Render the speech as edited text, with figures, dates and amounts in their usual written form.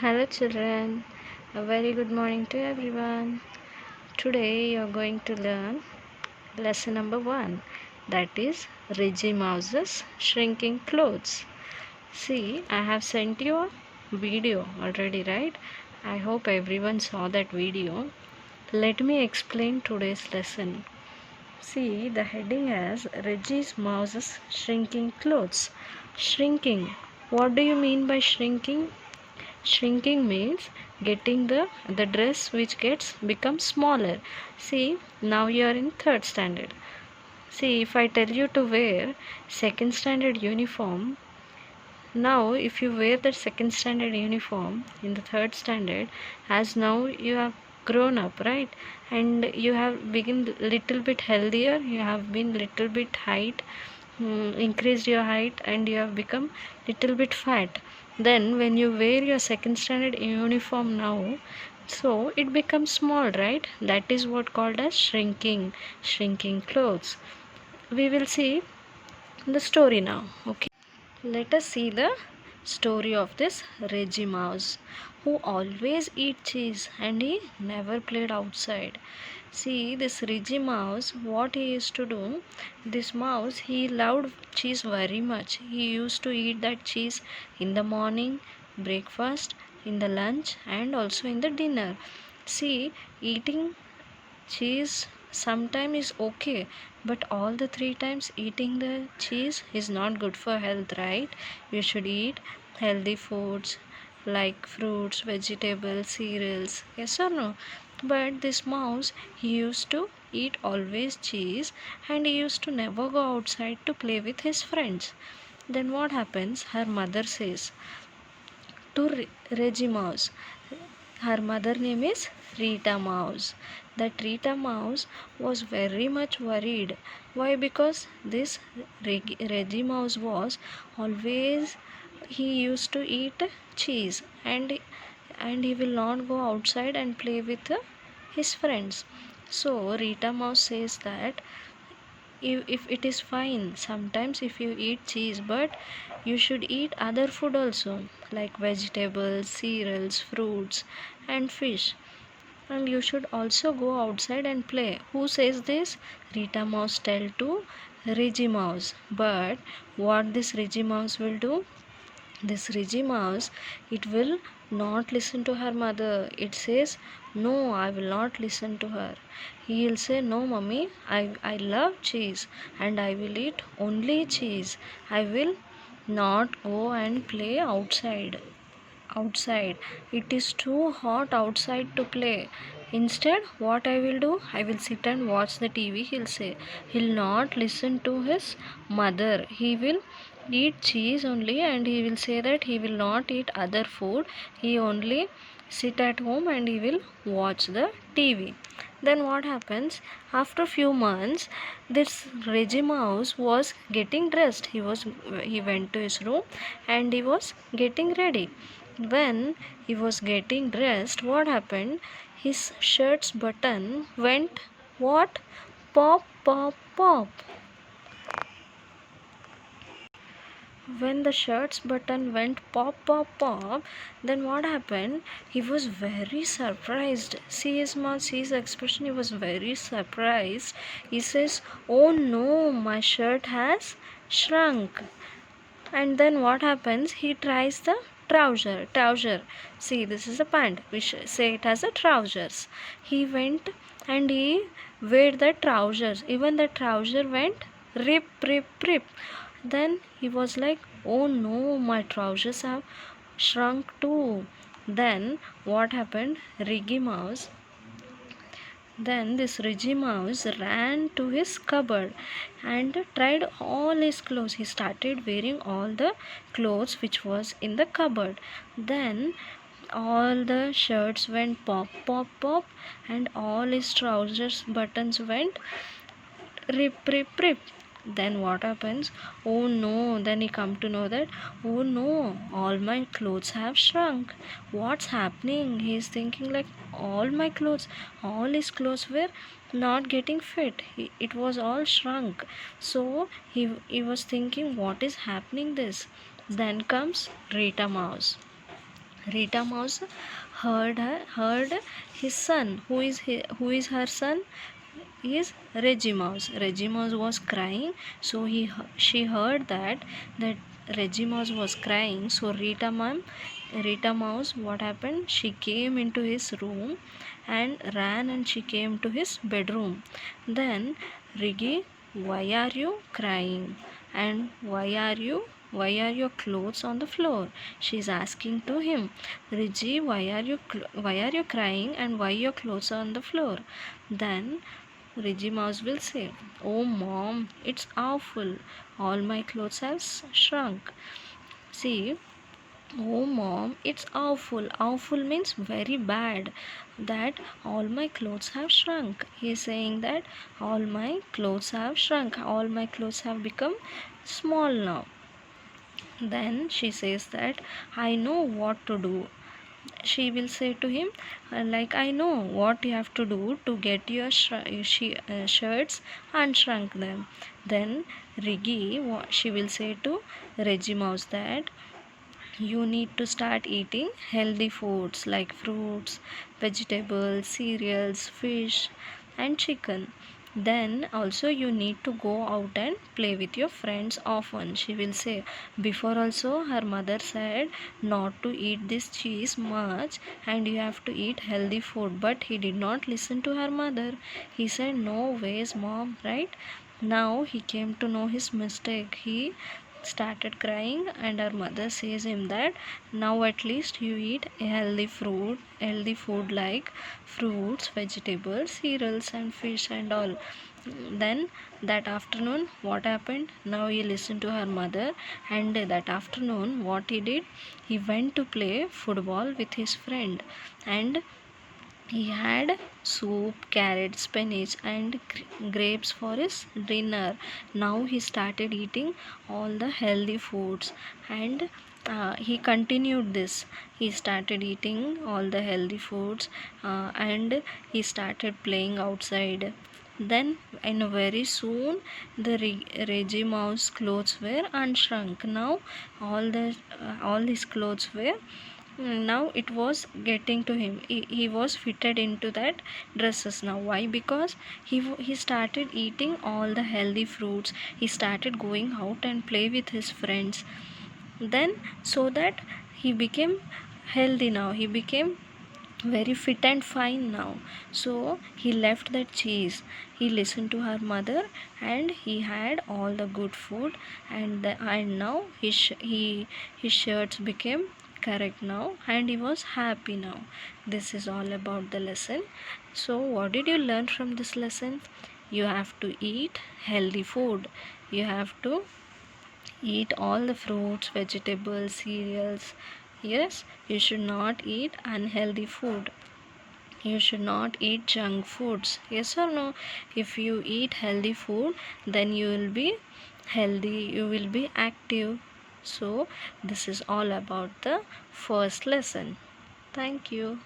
Hello, children. A very good morning to everyone. Today you are going to learn lesson number 1, that is Reggie Mouse's shrinking clothes. See, I have sent you a video already, right? I hope everyone saw that video. Let me explain today's lesson. See, the heading is Reggie Mouse's shrinking clothes. Shrinking. What do you mean by shrinking? Shrinking means getting the dress which gets become smaller. See, now you are in third standard. See, if I tell you to wear second standard uniform, now if you wear the second standard uniform in the third standard, as now you have grown up, right, and you have become little bit healthier, you have been little bit height, increased your height, and you have become little bit fat. Then when you wear your second standard uniform now, so it becomes small, right? That is what called as shrinking clothes. We will see the story now. Okay, let us see the story of this Reggie Mouse, who always eat cheese and he never played outside. See, this Reggie Mouse, what he used to do, this mouse, he loved cheese very much. He used to eat that cheese in the morning, breakfast, in the lunch, and also in the dinner. See, eating cheese sometimes is okay, but all the three times eating the cheese is not good for health, right? You should eat healthy foods like fruits, vegetables, cereals. Yes or no? But this mouse, he used to eat always cheese and he used to never go outside to play with his friends. Then what happens? Her mother says to Reggie Mouse. Her mother name is Rita Mouse. That Rita Mouse was very much worried. Why? Because this Reggie Mouse was always, he used to eat cheese and he will not go outside and play with his friends. So Rita Mouse says that if it is fine sometimes if you eat cheese, but you should eat other food also, like vegetables, cereals, fruits, and fish, and you should also go outside and play. Who says this? Rita Mouse tell to Reggie Mouse. But what this Reggie Mouse will do? This Reggie Mouse, it will not listen to her mother. It says, no, I will not listen to her. He will say, no, mummy, I love cheese and I will eat only cheese. I will not go and play outside. It is too hot outside to play. Instead, what I will do? I will sit and watch the TV, he'll say. He'll not listen to his mother. He will eat cheese only and he will say that he will not eat other food. He only sit at home and he will watch the TV. Then what happens? After few months, this Reggie Mouse was getting dressed. He went to his room and he was getting ready. When he was getting dressed, what happened? His shirt's button went what? Pop, pop, pop. When the shirt's button went pop, pop, pop, then what happened? He was very surprised. See his mouth, see his expression. He was very surprised. He says, oh no, my shirt has shrunk. And then what happens? He tries the trouser. See, this is a pant. We say it as a trousers. He went and he wear the trousers. Even the trouser went rip, rip, rip. Then he was like, oh no, my trousers have shrunk too. Then what happened? Then this Reggie Mouse ran to his cupboard and tried all his clothes. He started wearing all the clothes which was in the cupboard. Then all the shirts went pop, pop, pop, and all his trousers buttons went rip, rip, rip. Then what happens? Oh no, then he come to know that, oh no, all my clothes have shrunk. What's happening? He's thinking like, all his clothes were not getting fit. It was all shrunk. So he was thinking, what is happening this? Then comes Rita Mouse. Rita Mouse heard his son. Who is her son? Is Reggie Mouse. Reggie Mouse was crying, so she heard that Reggie Mouse was crying. So Rita Mouse, what happened? She came into his room and ran, and she came to his bedroom. Then, Riggy, why are you crying? And why are your clothes on the floor? She's asking to him. Reggie, why are you crying, and why your clothes are on the floor? Then Reggie Mouse will say, "Oh mom, it's awful. All my clothes have shrunk." See, oh mom, it's awful. Awful means very bad. That all my clothes have shrunk. He is saying that all my clothes have shrunk. All my clothes have become small now. Then she says that I know what to do. She will say to him, like, I know what you have to do to get your shirts unshrunk them. Then Riggy, she will say to Reggie Mouse that you need to start eating healthy foods like fruits, vegetables, cereals, fish, and chicken. Then also you need to go out and play with your friends often. She will say. Before also her mother said not to eat this cheese much and you have to eat healthy food, but he did not listen to her mother. He said, no ways mom, right? Now he came to know his mistake. He started crying, and her mother says him that now at least you eat a healthy food like fruits, vegetables, cereals, and fish and all. Then that afternoon, what happened? Now he listened to her mother, and that afternoon, what he did? He went to play football with his friend, and he had soup, carrot, spinach, and grapes for his dinner. Now he started eating all the healthy foods, and he continued this. He started eating all the healthy foods, and he started playing outside. Then, and very soon, the Reggie Mouse clothes were unshrunk. Now, all his clothes were now it was getting to him. He was fitted into that dresses now. Why? Because he started eating all the healthy fruits. He started going out and play with his friends. Then so that he became healthy now. He became very fit and fine now. So he left that cheese. He listened to her mother, and he had all the good food, and now his shirts became correct now, and he was happy now. This is all about the lesson. So what did you learn from this lesson? You have to eat healthy food. You have to eat all the fruits, vegetables, cereals. Yes, you should not eat unhealthy food. You should not eat junk foods. Yes or no? If you eat healthy food, then you will be healthy, you will be active. So, this is all about the first lesson. Thank you.